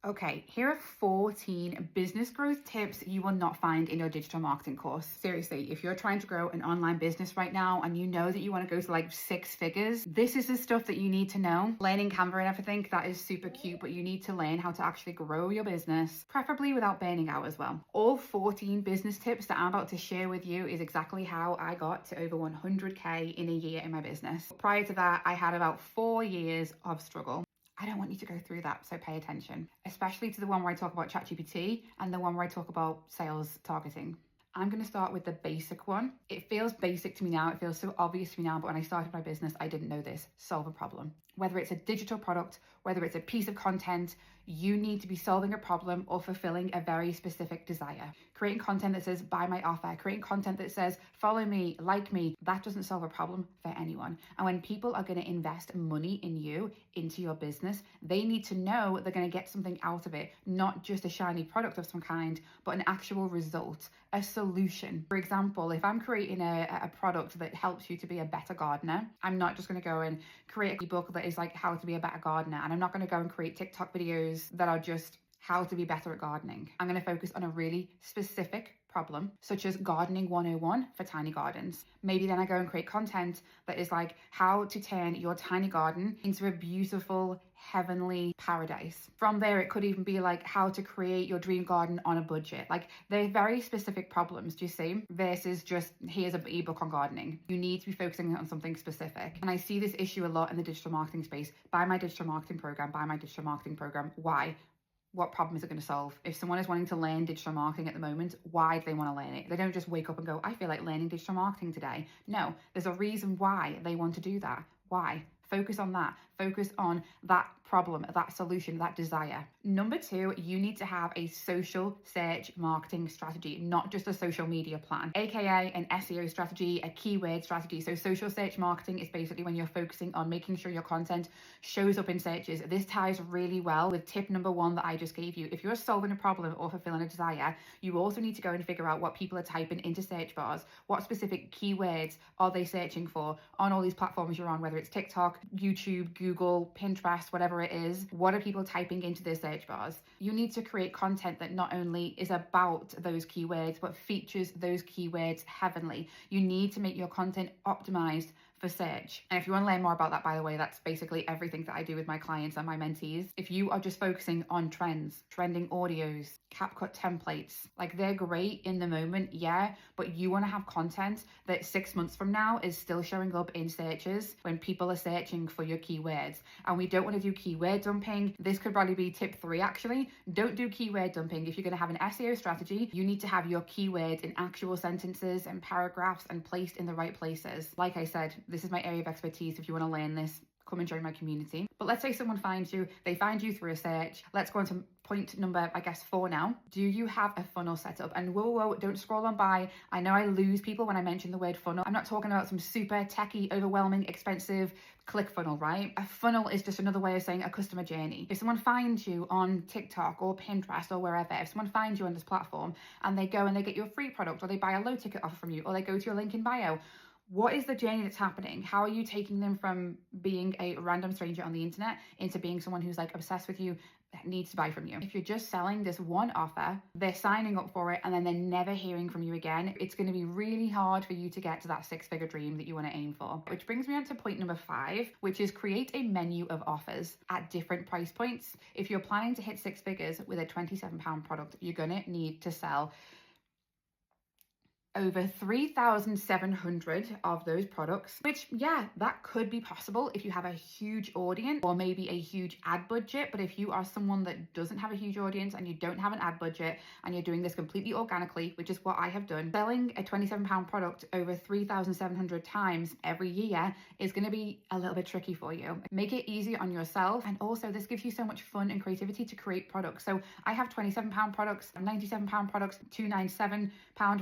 Okay, here are 14 business growth tips you will not find in your digital marketing course. Seriously, if you're trying to grow an online business right now and you know that you want to go to like 6 figures, this is the stuff that you need to know. Learning Canva and everything, that is super cute, but you need to learn how to actually grow your business, preferably without burning out as well. All 14 business tips that I'm about to share with you is exactly how I got to over 100K in a year in my business. Prior to that, I had about 4 years of struggle. I don't want you to go through that, so pay attention, especially to the one where I talk about ChatGPT and the one where I talk about sales targeting. I'm going to start with the basic one. It feels basic to me now. It feels so obvious to me now, but when I started my business, I didn't know this. Solve a problem. Whether it's a digital product, whether it's a piece of content, you need to be solving a problem or fulfilling a very specific desire. Creating content that says, buy my offer, creating content that says, follow me, like me, that doesn't solve a problem for anyone. And when people are going to invest money in you, into your business, they need to know they're going to get something out of it, not just a shiny product of some kind, but an actual result, a solution. For example, if I'm creating a product that helps you to be a better gardener, I'm not just going to go and create a ebook that is like how to be a better gardener. And I'm not going to go and create TikTok videos that are just how to be better at gardening. I'm going to focus on a really specific problem, such as gardening 101 for tiny gardens. Maybe then I go and create content that is like how to turn your tiny garden into a beautiful, heavenly paradise. From there, it could even be like how to create your dream garden on a budget. Like they're very specific problems, do you see? Versus just here's an ebook on gardening. You need to be focusing on something specific. And I see this issue a lot in the digital marketing space. Buy my digital marketing program, buy my digital marketing program. Why? What problem is it going to solve? If someone is wanting to learn digital marketing at the moment, why do they want to learn it? They don't just wake up and go, I feel like learning digital marketing today. No, there's a reason why they want to do that. Why? Focus on that. Focus on that problem, that solution, that desire. Number 2, you need to have a social search marketing strategy, not just a social media plan, aka an SEO strategy, a keyword strategy. So social search marketing is basically when you're focusing on making sure your content shows up in searches. This ties really well with tip number 1 that I just gave you. If you're solving a problem or fulfilling a desire, you also need to go and figure out what people are typing into search bars. What specific keywords are they searching for on all these platforms you're on, whether it's TikTok, YouTube, Google, Pinterest, whatever it is. What are people typing into their search bars? You need to create content that not only is about those keywords, but features those keywords heavenly. You need to make your content optimized for search. And if you want to learn more about that, by the way, that's basically everything that I do with my clients and my mentees. If you are just focusing on trends, trending audios, CapCut templates, like they're great in the moment, yeah, but you want to have content that 6 months from now is still showing up in searches when people are searching for your keywords. And we don't want to do keyword dumping. This could probably be tip 3 actually. Don't do keyword dumping. If you're going to have an SEO strategy, you need to have your keywords in actual sentences and paragraphs and placed in the right places. Like I said, this is my area of expertise. If you want to learn this, come and join my community. But let's say someone finds you, they find you through a search. Let's go on to point number, 4 now. Do you have a funnel set up? And whoa, don't scroll on by. I know I lose people when I mention the word funnel. I'm not talking about some super techie, overwhelming, expensive click funnel, right? A funnel is just another way of saying a customer journey. If someone finds you on TikTok or Pinterest or wherever, if someone finds you on this platform and they go and they get your free product, or they buy a low ticket offer from you, or they go to your link in bio, what is the journey that's happening? How are you taking them from being a random stranger on the internet into being someone who's like obsessed with you, needs to buy from you? If you're just selling this one offer, they're signing up for it and then they're never hearing from you again, it's going to be really hard for you to get to that 6-figure dream that you want to aim for. Which brings me on to point number 5, which is create a menu of offers at different price points. If you're planning to hit 6 figures with a £27 product, you're going to need to sell over 3,700 of those products, which, yeah, that could be possible if you have a huge audience or maybe a huge ad budget. But if you are someone that doesn't have a huge audience and you don't have an ad budget and you're doing this completely organically, which is what I have done, selling a £27 product over 3,700 times every year is going to be a little bit tricky for you. Make it easy on yourself. And also this gives you so much fun and creativity to create products. So I have £27 products, £97 products, £297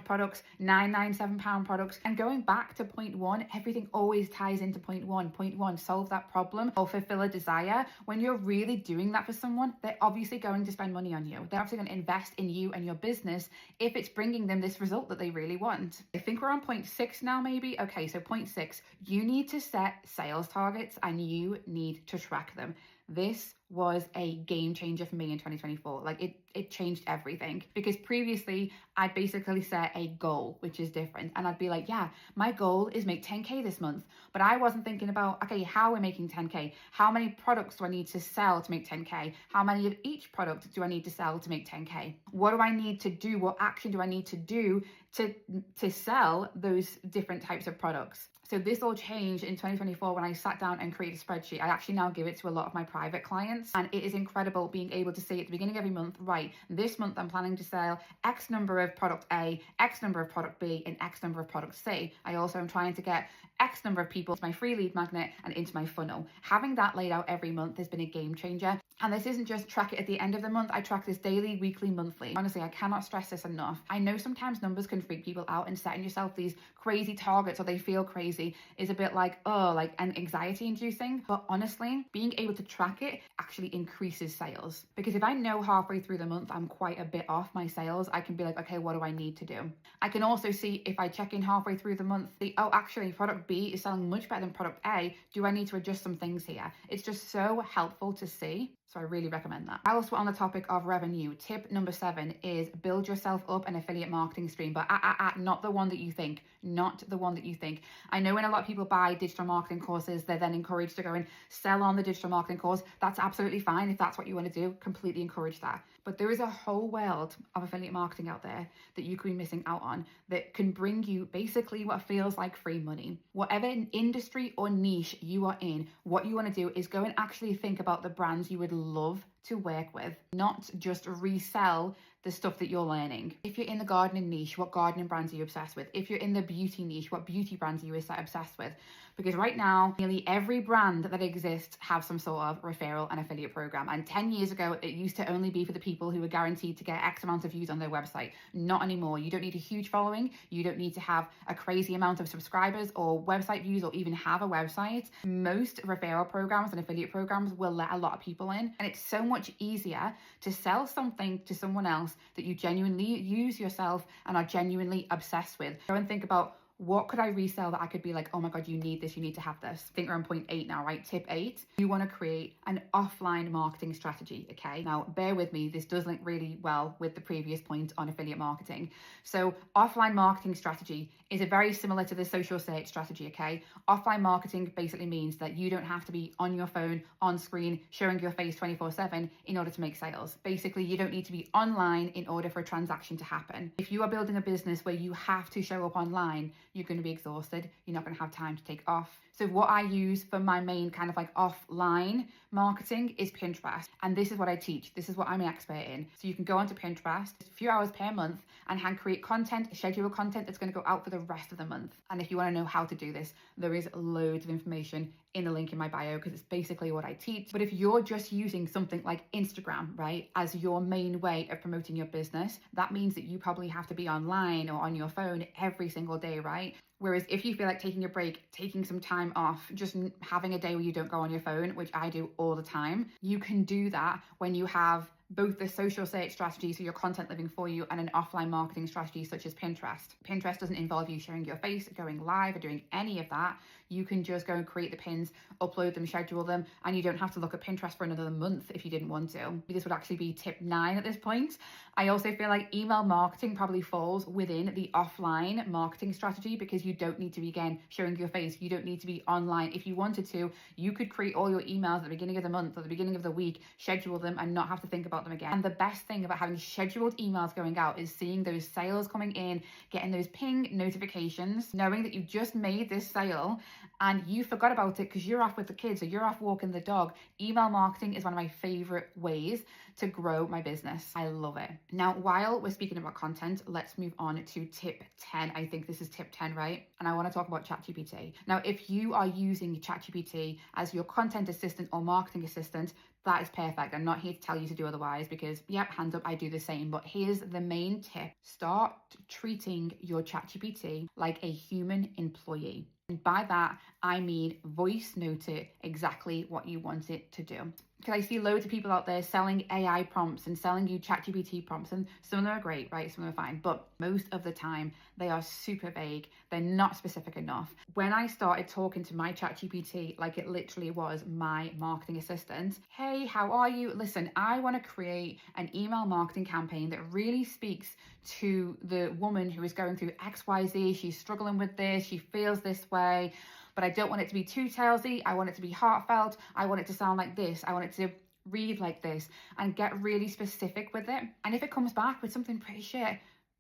products, £997 products. And going back to point 1, everything always ties into point 1. Point 1, solve that problem or fulfill a desire. When you're really doing that for someone, they're obviously going to spend money on you. They're obviously going to invest in you and your business if it's bringing them this result that they really want. I think we're on point 6 now, maybe. Okay, so point 6, you need to set sales targets and you need to track them. This was a game changer for me in 2024. Like it changed everything, because previously I'd basically set a goal, which is different. And I'd be like, yeah, my goal is make 10K this month. But I wasn't thinking about, okay, how we're making 10K? How many products do I need to sell to make 10K? How many of each product do I need to sell to make 10K? What do I need to do? What action do I need to do to sell those different types of products? So this all changed in 2024 when I sat down and created a spreadsheet. I actually now give it to a lot of my private clients, and it is incredible being able to see at the beginning of every month, right, this month I'm planning to sell X number of product A, X number of product B, and X number of product C. I also am trying to get X number of people to my free lead magnet and into my funnel. Having that laid out every month has been a game changer. And this isn't just track it at the end of the month. I track this daily, weekly, monthly. Honestly, I cannot stress this enough. I know sometimes numbers can freak people out, and setting yourself these crazy targets, or they feel crazy, is a bit like, and anxiety inducing. But honestly, being able to track it actually increases sales. Because if I know halfway through the month I'm quite a bit off my sales, I can be like, okay, what do I need to do? I can also see if I check in halfway through the month, actually product B is selling much better than product A. Do I need to adjust some things here? It's just so helpful to see. So I really recommend that. Whilst we're on the topic of revenue, tip number 7 is build yourself up an affiliate marketing stream, but not the one that you think, not the one that you think. I know when a lot of people buy digital marketing courses, they're then encouraged to go and sell on the digital marketing course. That's absolutely fine. If that's what you want to do, completely encourage that. But there is a whole world of affiliate marketing out there that you could be missing out on that can bring you basically what feels like free money. Whatever industry or niche you are in, what you want to do is go and actually think about the brands you would love to work with, not just resell the stuff that you're learning. If you're in the gardening niche, what gardening brands are you obsessed with? If you're in the beauty niche, what beauty brands are you obsessed with? Because right now, nearly every brand that exists have some sort of referral and affiliate program. And 10 years ago, it used to only be for the people who were guaranteed to get X amount of views on their website. Not anymore. You don't need a huge following. You don't need to have a crazy amount of subscribers or website views or even have a website. Most referral programs and affiliate programs will let a lot of people in. And it's so much easier to sell something to someone else that you genuinely use yourself and are genuinely obsessed with. Go and think about, what could I resell that I could be like, oh my God, you need this, you need to have this. I think we're on point 8 now, right? Tip 8, you want to create an offline marketing strategy, okay? Now, bear with me, this does link really well with the previous point on affiliate marketing. So offline marketing strategy is a very similar to the social search strategy, okay? Offline marketing basically means that you don't have to be on your phone, on screen, showing your face 24/7 in order to make sales. Basically, you don't need to be online in order for a transaction to happen. If you are building a business where you have to show up online, you're going to be exhausted. You're not going to have time to take off. So what I use for my main kind of like offline marketing is Pinterest. And this is what I teach. This is what I'm an expert in. So you can go onto Pinterest a few hours per month and hand create content, schedule content that's going to go out for the rest of the month. And if you want to know how to do this, there is loads of information in the link in my bio, because it's basically what I teach. But if you're just using something like Instagram, right, as your main way of promoting your business, that means that you probably have to be online or on your phone every single day, right? Whereas if you feel like taking a break, taking some time off, just having a day where you don't go on your phone, which I do all the time, you can do that when you have both the social search strategy, so your content living for you, and an offline marketing strategy such as Pinterest. Pinterest doesn't involve you showing your face, going live, or doing any of that. You can just go and create the pins, upload them, schedule them, and you don't have to look at Pinterest for another month if you didn't want to. This would actually be tip 9 at this point. I also feel like email marketing probably falls within the offline marketing strategy, because you don't need to be, again, showing your face. You don't need to be online. If you wanted to, you could create all your emails at the beginning of the month or the beginning of the week, schedule them, and not have to think about them again. And the best thing about having scheduled emails going out is seeing those sales coming in, getting those ping notifications, knowing that you just made this sale and you forgot about it because you're off with the kids or you're off walking the dog. Email marketing is one of my favorite ways to grow my business. I love it. Now, while we're speaking about content, let's move on to tip 10. I think this is tip 10, right? And I want to talk about ChatGPT. Now, if you are using ChatGPT as your content assistant or marketing assistant, that is perfect. I'm not here to tell you to do otherwise, because, yep, hands up, I do the same. But here's the main tip. Start treating your ChatGPT like a human employee. And by that, I mean voice note it exactly what you want it to do. Because I see loads of people out there selling AI prompts and selling you ChatGPT prompts, and some of them are great, right? Some of them are fine, but most of the time they are super vague. They're not specific enough. When I started talking to my ChatGPT like it literally was my marketing assistant, hey, how are you? Listen, I want to create an email marketing campaign that really speaks to the woman who is going through XYZ. She's struggling with this, she feels this way, but I don't want it to be too salesy. I want it to be heartfelt. I want it to sound like this. I want it to read like this, and get really specific with it. And if it comes back with something pretty shit,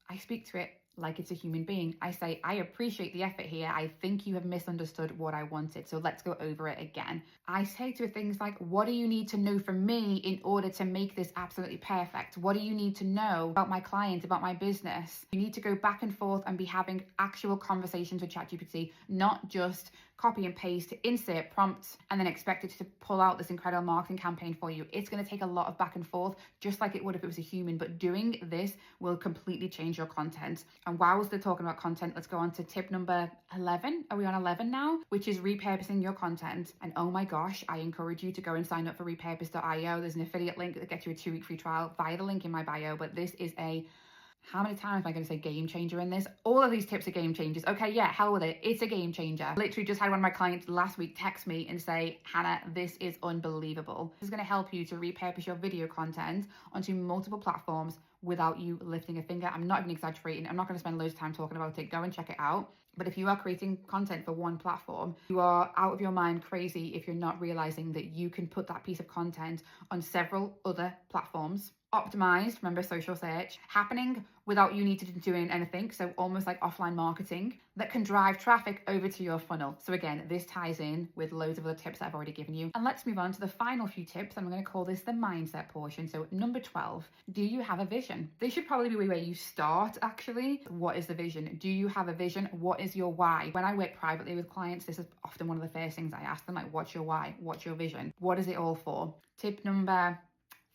I speak to it like it's a human being. I say, I appreciate the effort here. I think you have misunderstood what I wanted, so let's go over it again. I say to things like, what do you need to know from me in order to make this absolutely perfect? What do you need to know about my client, about my business? You need to go back and forth and be having actual conversations with ChatGPT, not just copy and paste, insert prompts, and then expect it to pull out this incredible marketing campaign for you. It's going to take a lot of back and forth, just like it would if it was a human, but doing this will completely change your content. And while we're still talking about content, let's go on to tip number 11. Are we on 11 now? Which is repurposing your content. And oh my gosh, I encourage you to go and sign up for repurpose.io. There's an affiliate link that gets you a 2-week free trial via the link in my bio, but this is how many times am I going to say game changer in this? All of these tips are game changers. Okay, yeah, hell with it. It's a game changer. Literally just had one of my clients last week text me and say, Hannah, this is unbelievable. This is going to help you to repurpose your video content onto multiple platforms without you lifting a finger. I'm not even exaggerating. I'm not going to spend loads of time talking about it. Go and check it out. But if you are creating content for one platform, you are out of your mind crazy if you're not realizing that you can put that piece of content on several other platforms. Optimized, remember social search, happening without you needing to doing anything. So almost like offline marketing that can drive traffic over to your funnel. So again, this ties in with loads of other tips that I've already given you. And let's move on to the final few tips. I'm going to call this the mindset portion. So number 12, do you have a vision? This should probably be where you start actually. What is the vision? Do you have a vision? What is your why? When I work privately with clients, this is often one of the first things I ask them, like, what's your why? What's your vision? What is it all for? Tip number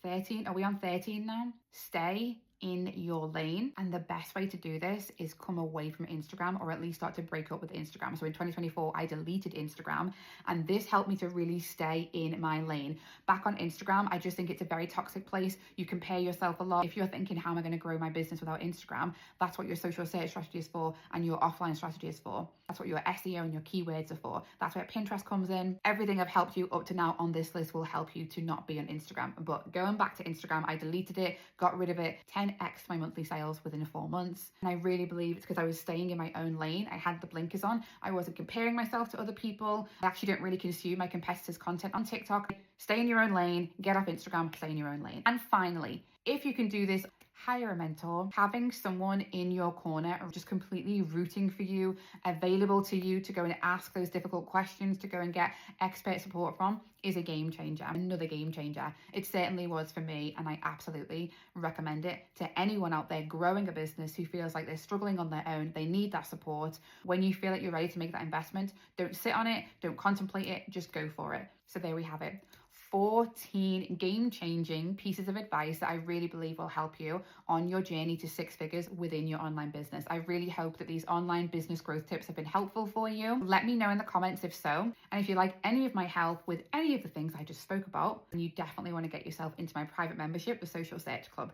13. Are we on 13 now? Stay in your lane. And the best way to do this is come away from Instagram, or at least start to break up with Instagram. So in 2024, I deleted Instagram, and this helped me to really stay in my lane. Back on Instagram, I just think it's a very toxic place. You compare yourself a lot. If you're thinking, how am I going to grow my business without Instagram? That's what your social search strategy is for, and your offline strategy is for. That's what your SEO and your keywords are for. That's where Pinterest comes in. Everything I've helped you up to now on this list will help you to not be on Instagram. But going back to Instagram, I deleted it, got rid of it, 10x my monthly sales within 4 months. And I really believe it's because I was staying in my own lane. I had the blinkers on. I wasn't comparing myself to other people. I actually don't really consume my competitors' content on TikTok. Stay in your own lane, get off Instagram, stay in your own lane. And finally, if you can do this, hire a mentor. Having someone in your corner or just completely rooting for you, available to you to go and ask those difficult questions, to go and get expert support from, is a game changer. Another game changer. It certainly was for me, and I absolutely recommend it to anyone out there growing a business who feels like they're struggling on their own. They need that support. When you feel like you're ready to make that investment, don't sit on it, don't contemplate it, just go for it. So there we have it. 14 game-changing pieces of advice that I really believe will help you on your journey to 6 figures within your online business. I really hope that these online business growth tips have been helpful for you. Let me know in the comments if so. And if you like any of my help with any of the things I just spoke about, then you definitely want to get yourself into my private membership, the Social Search Club.